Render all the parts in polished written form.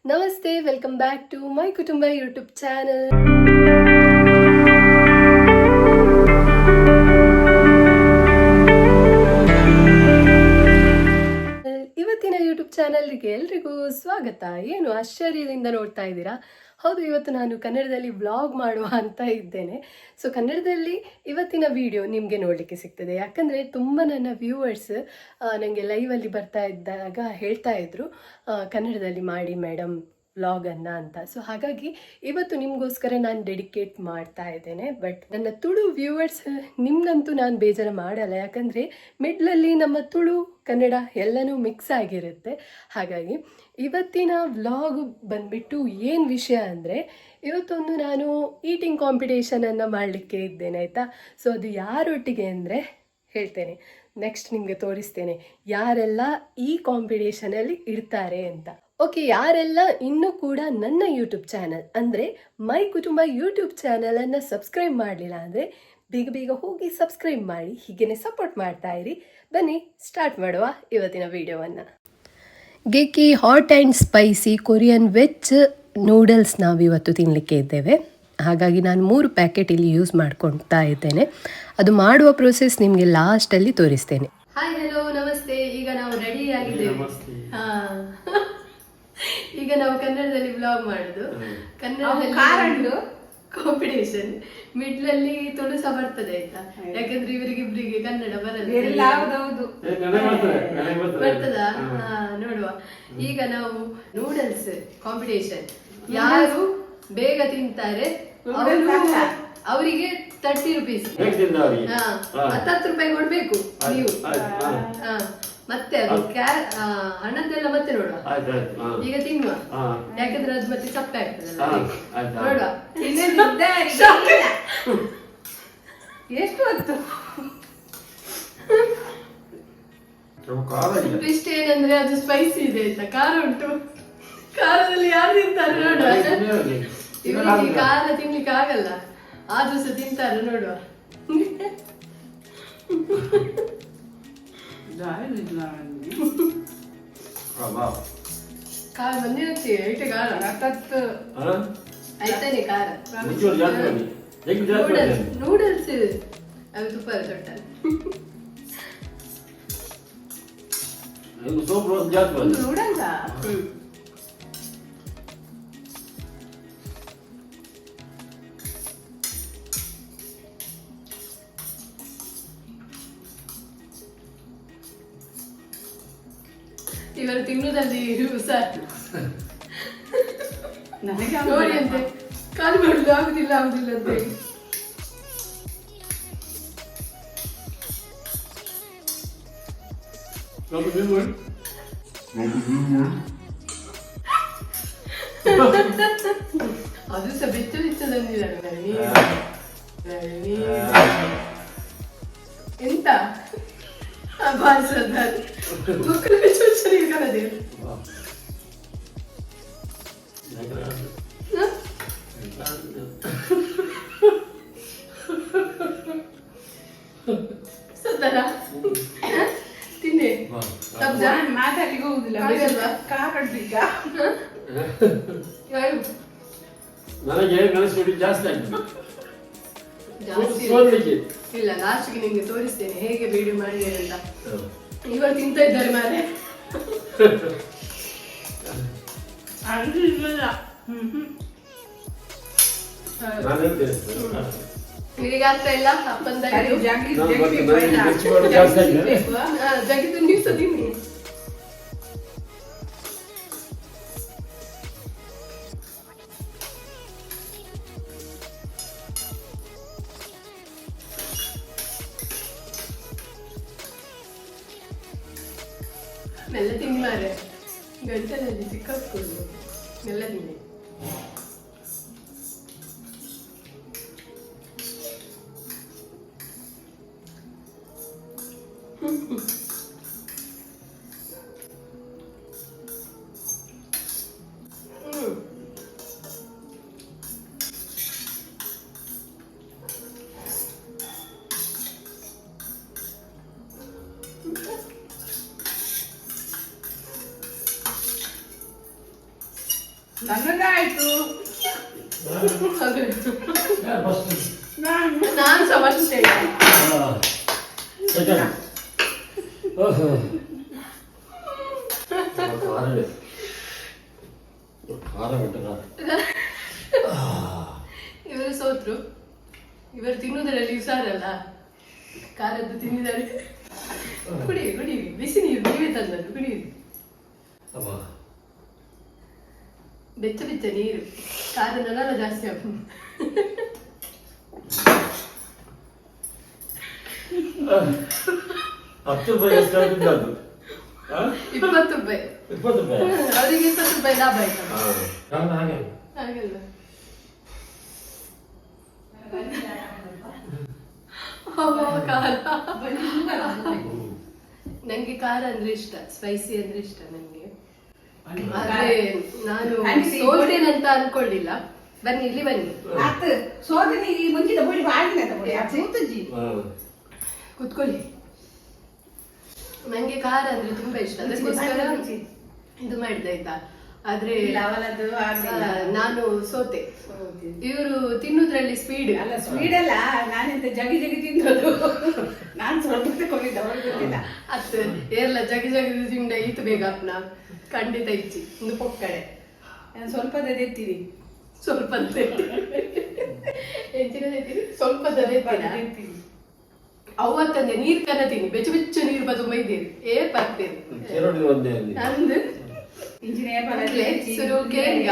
ನಮಸ್ತೆ, welcome back to my ಕುಟುಂಬ YouTube channel. ಇವತ್ತಿನ ಯೂಟ್ಯೂಬ್ ಚಾನಲ್ಗೆ ಎಲ್ರಿಗೂ ಸ್ವಾಗತ. ಏನು ಆಶ್ಚರ್ಯದಿಂದ ನೋಡ್ತಾ ಇದ್ದೀರಾ? ಹೌದು, ಇವತ್ತು ನಾನು ಕನ್ನಡದಲ್ಲಿ ವ್ಲಾಗ್ ಮಾಡುವ ಅಂತ ಇದ್ದೇನೆ. ಸೊ ಕನ್ನಡದಲ್ಲಿ ಇವತ್ತಿನ ವಿಡಿಯೋ ನಿಮಗೆ ನೋಡಲಿಕ್ಕೆ ಸಿಗ್ತದೆ. ಯಾಕಂದರೆ ತುಂಬ ನನ್ನ ವ್ಯೂವರ್ಸ್ ನನಗೆ ಲೈವಲ್ಲಿ ಬರ್ತಾ ಇದ್ದಾಗ ಹೇಳ್ತಾ ಇದ್ರು, ಕನ್ನಡದಲ್ಲಿ ಮಾಡಿ ಮೇಡಮ್ ವ್ಲಾಗನ್ನು ಅಂತ. ಸೊ ಹಾಗಾಗಿ ಇವತ್ತು ನಿಮಗೋಸ್ಕರ ನಾನು ಡೆಡಿಕೇಟ್ ಮಾಡ್ತಾ ಇದ್ದೇನೆ. ಬಟ್ ನನ್ನ ತುಳು ವ್ಯೂವರ್ಸ್ ನಿಮ್ಗಂತೂ ನಾನು ಬೇಜಾರು ಮಾಡಲ್ಲ, ಯಾಕಂದರೆ ಮಿಡ್ಲಲ್ಲಿ ನಮ್ಮ ತುಳು ಕನ್ನಡ ಎಲ್ಲನೂ ಮಿಕ್ಸ್ ಆಗಿರುತ್ತೆ. ಹಾಗಾಗಿ ಇವತ್ತಿನ ವ್ಲಾಗ್ ಬಂದ್ಬಿಟ್ಟು ಏನು ವಿಷಯ ಅಂದರೆ, ಇವತ್ತೊಂದು ನಾನು ಈಟಿಂಗ್ ಕಾಂಪಿಟೇಷನನ್ನು ಮಾಡಲಿಕ್ಕೆ ಇದ್ದೇನೆ, ಆಯಿತಾ. ಸೊ ಅದು ಯಾರೊಟ್ಟಿಗೆ ಅಂದರೆ ಹೇಳ್ತೇನೆ, ನೆಕ್ಸ್ಟ್ ನಿಮಗೆ ತೋರಿಸ್ತೇನೆ ಯಾರೆಲ್ಲ ಈ ಕಾಂಪಿಟೇಷನಲ್ಲಿ ಇರ್ತಾರೆ ಅಂತ. ಓಕೆ, ಯಾರೆಲ್ಲ ಇನ್ನೂ ಕೂಡ ನನ್ನ ಯೂಟ್ಯೂಬ್ ಚಾನಲ್ ಅಂದರೆ ಮೈ ಕುಟುಂಬ ಯೂಟ್ಯೂಬ್ ಚಾನಲನ್ನು ಸಬ್ಸ್ಕ್ರೈಬ್ ಮಾಡಲಿಲ್ಲ ಅಂದರೆ ಬೇಗ ಬೇಗ ಹೋಗಿ ಸಬ್ಸ್ಕ್ರೈಬ್ ಮಾಡಿ, ಹೀಗೇ ಸಪೋರ್ಟ್ ಮಾಡ್ತಾ ಇರಿ. ಬನ್ನಿ ಸ್ಟಾರ್ಟ್ ಮಾಡುವ ಇವತ್ತಿನ ವಿಡಿಯೋವನ್ನು. ಗೆಕಿ hot and spicy Korean veg noodles ನಾವಿವತ್ತು ತಿನ್ನಲಿಕ್ಕೆ ಇದ್ದೇವೆ. ಹಾಗಾಗಿ ನಾನು 3 ಪ್ಯಾಕೆಟ್ ಇಲ್ಲಿ ಯೂಸ್ ಮಾಡ್ಕೊಳ್ತಾ ಇದ್ದೇನೆ. ಅದು ಮಾಡುವ ಪ್ರೊಸೆಸ್ ನಿಮಗೆ ಲಾಸ್ಟಲ್ಲಿ ತೋರಿಸ್ತೇನೆ. ಹಾಯ್, ಹಲೋ, ನಮಸ್ತೆ. ಈಗ ನಾವು ರೆಡಿ ಆಗಿದ್ದೇವೆ. ಈಗ ನಾವು ಕನ್ನಡದಲ್ಲಿ ವ್ಲಾಗ್ ಮಾಡುದು. ಕನ್ನಡದಲ್ಲಿ ಕಾಂಪಿಟೇಷನ್ ಮಿಡ್ಲಲ್ಲಿ ತುಳು ಸಹ ಬರ್ತದೆ, ಆಯ್ತಾ. ಯಾಕಂದ್ರೆ ಇವರಿಗಿಬ್ರಿಗೆ ಕನ್ನಡ ಬರ್ತದಾ? ನೋಡುವ. ಈಗ ನಾವು ನೂಡಲ್ಸ್ ಕಾಂಪಿಟೇಷನ್, ಯಾರು ಬೇಗ ತಿಂತಾರೆ ಅವರಿಗೆ 30 ರೂಪೀಸ್, 10 ರೂಪಾಯಿ ಕೊಡ್ಬೇಕು ನೀವು. ಮತ್ತೆ ಅದು ಹಣದ್ದೆಲ್ಲ ಮತ್ತೆ ನೋಡುವ. ಈಗ ತಿನ್ನುವ, ಯಾಕಂದ್ರೆ ಅದು ಮತ್ತೆ ಸಪ್ಪೆ ಆಗ್ತದಲ್ಲ. ನೋಡುವ ಎಷ್ಟು ಹೊತ್ತು. ಇಷ್ಟ ಏನಂದ್ರೆ ಅದು ಸ್ಪೈಸಿ ಇದೆ, ಆಯ್ತಾ. ಖಾರ ಉಂಟು. ಖಾರದಲ್ಲಿ ಯಾರು ತಿಂತಾರೆ ನೋಡುವ. ಇವರಿಗೆ ಖಾರ ತಿನ್ಲಿಕ್ಕೆ ಆಗಲ್ಲ, ಆದ್ರೂ ಸಹ ತಿಂತಾರೆ ನೋಡುವ. ಖಾರ ಬಂದಿರುತ್ತೆ, ಐತೆ ಖಾರ ಐತಾನೆ ಖಾರ. ನೂಡಲ್ಸ್ ಅದು ತುಪ್ಪ ತೊಟ್ಟ ನೂಡಲ್ಸ. ಇವರು ತಿಂಗಳಲ್ಲಿ ನೋಡಿ ಅಂತೆ, ಖಾಲಿ ಮಾಡುದು ಆಗುದಿಲ್ಲ ಆಗುದಿಲ್ಲ ಅಂತ ಹೇಳಿ. ಅದು ಸಹ ಬೆಚ್ಚ ಬೆಚ್ಚ ತಂದಿದ್ದಾರೆ. ಎಂತ ತಿನ್ನೆ ಮಾತಾಡ್ಲಿಕ್ಕೆ ಹೋಗುದಿಲ್ಲ, ನನಗೆ ಕಳಿಸ್ಬಿಟ್ಟು ಜಾಸ್ತಿ ಆಗ್ತದೆ. ಇಲ್ಲ, ಲಾಸ್ಟ್ಗೆ ನಿಮ್ಗೆ ತೋರಿಸ್ತೇನೆ ಹೇಗೆ ವಿಡಿಯೋ ಮಾಡಿದ್ದೇನೆ ಅಂತ. ಇವಾಗ ತಿಂತ ಇದ್ದಾರೆ ಮಾರೆ. ನಿನಗೆ ಆಗ್ತಾ ಇಲ್ಲ ಅಪ್ಪಂದ ಜಗಿದು ನೀವು ಸಹ ತಿನ್ನಿ. ಮೆಲ್ಲ ತಿನ್ನಿ ಮಾರೆ, ಗಂಟಲಲ್ಲಿ ಸಿಕ್ಕಾಕ್ಕೊಂಡು ಮೆಲ್ಲ ತಿನ್ನಿ. ನನ್ನದಾಯ್ತು. ಫಸ್ಟ್ ನಾನು ಸಮಸ್ಯೆ ಸೆಕೆಂಡ್ ಓಹೋ ಖಾರ ಬಿಟ್ಟದ ಇವರು ಸೋತ್ರು. ಇವರು ತಿನ್ನುವುದರಲ್ಲಿ ಹುಷಾರಲ್ಲ, ಖಾರದ್ದು ತಿಂದಿದ್ದಾರೆ. ಕುಡಿಯಿರಿ ಕುಡಿಯಿರಿ, ಬಿಸಿ ನೀರು ನೀವೇ ತಂದದ್ದು, ಕುಡಿಯಿರಿ. ಬೆಚ್ಚ ಬೆಚ್ಚ ನೀರು, ಖಾರದಲ್ಲ ಜಾಸ್ತಿ ಆಗ. 10 ರೂಪಾಯಿ ಎಷ್ಟಾಗಿದ್ದು ಅದು 20 ರೂಪಾಯಿ. 20 ರೂಪಾಯಿ ಅವರಿಗೆ 20 ರೂಪಾಯಿ ಲಾಭ ಆಯ್ತಾ? ಹಾಗೆ ಹಾಗಲ್ಲ. ನಂಗೆ ಖಾರ ಅಂದ್ರೆ ಇಷ್ಟ, ಸ್ಪೈಸಿ ಅಂದ್ರೆ ಇಷ್ಟ ನಂಗೆ. ಆದ್ರೆ ನಾನು ಸೋಲ್ತೇನಂತ ಅನ್ಕೊಳ್ಳಿಲ್ಲ. ಬನ್ನಿ ಇಲ್ಲಿ ಬನ್ನಿ, ಸೋದನಿ ಮುಂಚಿನ ಪುಡಿ ಮಾಡಿನ ಪುಡಿ ಆಚೆ ಕುತ್ಕೊಳ್ಳಿ. ನಂಗೆ ಖಾರ ಅಂದ್ರೆ ತುಂಬಾ ಇಷ್ಟ, ಅದಕ್ಕೋಸ್ಕರ ಇದು ಮಾಡಿದೆ ಆಯ್ತಾ. ಆದ್ರೆ ನಾನು ಸೋತೆ. ಇವರು ತಿನ್ನುದ್ರಲ್ಲಿ ಸ್ಪೀಡ್ ಅಲ್ಲ, ಸ್ಪೀಡ್ ಅಲ್ಲ, ನಾನೆಂತ ಜಗಿ ಜಗಿ ತಿಂದದ್ದು. ನಾನು ಸ್ವಲ್ಪ ತಗೊಂಡಿದ್ದೆ, ಅವ್ರಿಗೆ ಗೊತ್ತಿಲ್ಲ. ಅತ್ ಏರ್ಲ ಜಗಿ ಜಗಿ ತಿಂಡ ಈತು ಬೇಗ ಅಪ್ನ ಖಂಡಿತ ಇಚ್ಚಿ ಒಂದು ಪೊಕ್ಕಡೆ ಸ್ವಲ್ಪದ ತೆತ್ತೀವಿ, ಸ್ವಲ್ಪ ಹೆಚ್ಚಿನ ಸ್ವಲ್ಪ ಅವತ್ತಂದೆ ನೀರ್ ಕನ್ನತೀನಿ, ಬೆಚ್ಚ ಬೆಚ್ಚ ನೀರು ಬದು ಮೈದೇರಿ ಏರ್ ಬರ್ತೇನೆ ನಂದು ಸುರುಗೇಂಗ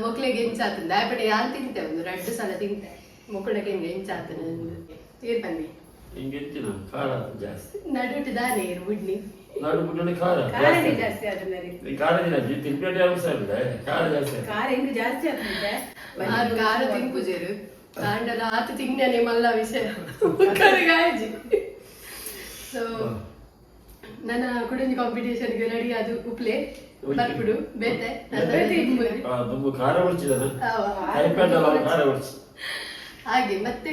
ಮಕ್ಳಿಗೆ ಹೆಂಚಾತಂದ ಆಯ್ಪಡೆ ಯಾರು ತಿಂತೆ ಒಂದು 2 ಸಲ ತಿಂತೆ ಮಕ್ಕಳಿಗೆ ಹೆಂಗೆ ಹೆಂಚಾತ ಏರ್ ಬನ್ನಿ ನಡುಟು ದಾನೆ ಏರು ಬಿಡ್ನಿ ಜಾಸ್ತಿ ಆದ್ರೆ ಖಾರ ತಿನ್ಪುಜೇರು ಕಾಂಡಲ ಆತ ತಿಂಗನೆ ಮಲ್ಲ ವಿಷಯ ಗಾಯಜಿ. ಸೊ ನನ್ನ ಕುಡಂಜಿ ಕಾಂಪಿಟೇಷನ್ಗೆ ರೆಡಿ ಅದು ಉಪ್ಲೆ ಬರ್ಬಿಡು ಬೇತೆ ಹಾಗೆ ಮತ್ತೆ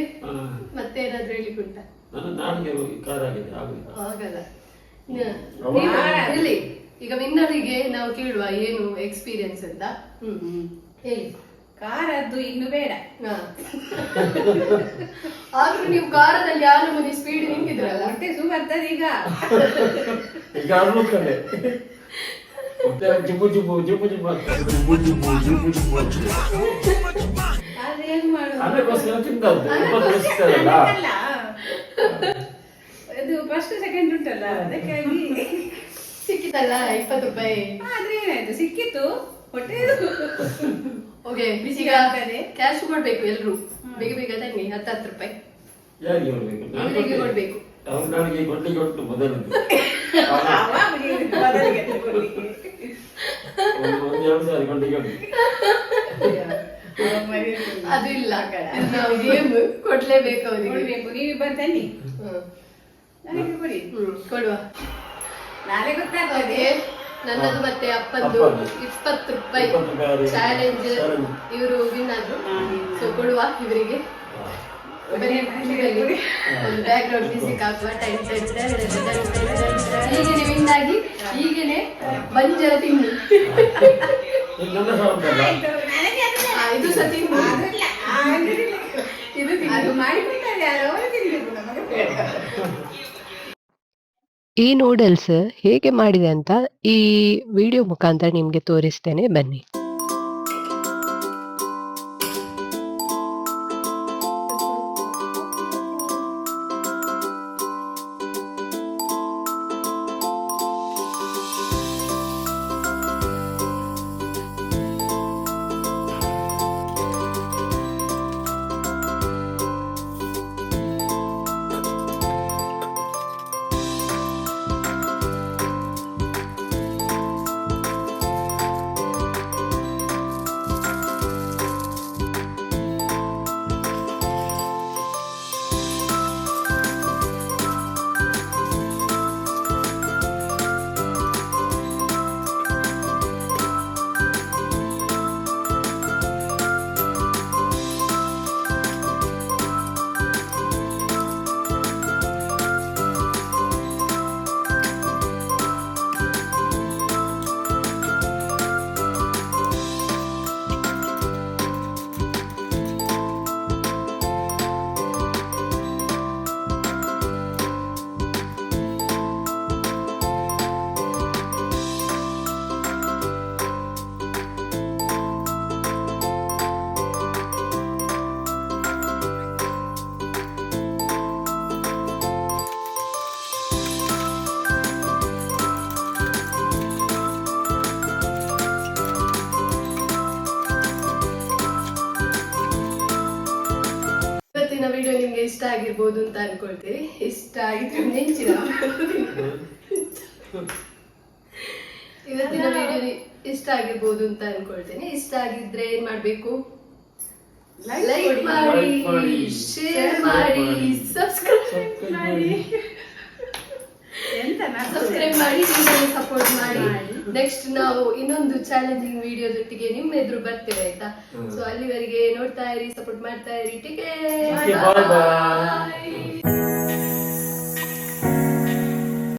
ಮತ್ತೆ ಏನಾದ್ರು ಹೇಳಿಕುಂಟ ಆಗಲ್ಲ. ಇಲ್ಲಿ ಈಗ ವಿನ್ನರಿಗೆ ನಾವು ಕೇಳುವ ಏನು ಎಕ್ಸ್ಪೀರಿಯನ್ಸ್ ಅಂತ ಹೇಳಿ. ಖಾರದ್ದು ಇನ್ನು ಬೇಡ. ಆದ್ರೂ ನೀವು ಖಾರದಲ್ಲಿ ಯಾರು ಮನೆ ಸ್ಪೀಡ್ ನಿಂತಿದ್ರಲ್ಲ, ಹೊಟ್ಟೆ ಸು ಬರ್ತದೆ ಈಗ. ಅದೇನ್ ಮಾಡುದು, ಇದು ಫಸ್ಟ್ ಸೆಕೆಂಡ್ ಉಂಟಲ್ಲ, ಅದಕ್ಕಾಗಿ ಸಿಕ್ಕಿತಲ್ಲ 20 ರೂಪಾಯಿ. ಆದ್ರೆ ಏನಾಯ್ತು, ಸಿಕ್ಕಿತ್ತು ಹೊಟ್ಟೆ. ಓಕೆ, ಈಗ ಕ್ಯಾಶ್ ಕೊಡ್ಬೇಕು ಎಲ್ರು, ಬೇಗ ಬೇಗ ತನ್ನಿ. 10 ರೂಪಾಯಿ ಇವರಿಗೆ ಕೊಡ್ಬೇಕು. ಅದು ಇಲ್ಲ, ನಾವು ಗೇಮ್ ಕೊಡ್ಲೇಬೇಕು ಅವರಿಗೆ. ನೀವು ಬರ್ತನ್ನಿ, ನನಗೆ ಕೊಡಿ. ಕೊಡುವ, ನಾಳೆ ಗೊತ್ತಾಗ್ತದೆ. ನನ್ನದು ಮತ್ತೆ ಅಪ್ಪಂದು 20 ರೂಪಾಯಿ ಚಾಲೆಂಜ್. ಇವರು ವಿನ್ ಆದ್ರು, ಸೊ ಕೊಡುವ ಇವರಿಗೆ. ಒಂದು ಬ್ಯಾಕ್ ಗ್ರೌಂಡ್ ಮ್ಯೂಸಿಕ್ ಹಾಕುವ. ಹೀಗೇನೆ ವಿನ್ ಆಗಿ ಹೀಗೇನೆ ಬಂಜರ ತಿನ್ನು. ಇದು ಸಹ ತಿನ್ನು, ಇದು ಮಾಡಿಕೊಡ್ತಾರೆ ಯಾರು, ಅವರು ತಿನ್ಬೇಕು ನಮಗೆ. ಈ ನೂಡಲ್ಸ್ ಹೇಗೆ ಮಾಡಿದೆ ಅಂತ ಈ ವಿಡಿಯೋ ಮುಖಾಂತರ ನಿಮಗೆ ತೋರಿಸ್ತೇನೆ, ಬನ್ನಿ. ಇಷ್ಟ ಆಗಿರ್ಬೋದು ಅಂತ ಅನ್ಕೊಳ್ತೀನಿ. ಇಷ್ಟ ಆಗಿದ್ರೆ ನೆಂಚಿನ ಇವತ್ತಿನ ವಿಡಿಯೋ ಇಷ್ಟ ಆಗಿರ್ಬೋದು ಅಂತ ಅನ್ಕೊಳ್ತೀನಿ. ಇಷ್ಟ ಆಗಿದ್ರೆ ಏನ್ ಮಾಡ್ಬೇಕು? ಲೈಕ್ ಮಾಡಿ, ಶೇರ್ ಮಾಡಿ, ಸಬ್ಸ್ಕ್ರೈಬ್ ಮಾಡಿ, ಸಬ್ಸ್ಕ್ರೈಬ್ ಮಾಡಿ, ಸಪೋರ್ಟ್ ಮಾಡಿ. ನೆಕ್ಸ್ಟ್ ನಾವು ಇನ್ನೊಂದು ಚಾಲೆಂಜಿಂಗ್ ವಿಡಿಯೋದೊಟ್ಟಿಗೆ ನಿಮ್ಮ ಎದುರು ಬರ್ತೇವೆ ಆಯ್ತಾ. ಸೊ ಅಲ್ಲಿವರೆಗೆ ನೋಡ್ತಾ ಇರಿ, ಸಪೋರ್ಟ್ ಮಾಡ್ತಾ ಇರಿ. ಟೇಕ್ ಕೇರ್, ಬಾಯ್ ಬಾಯ್.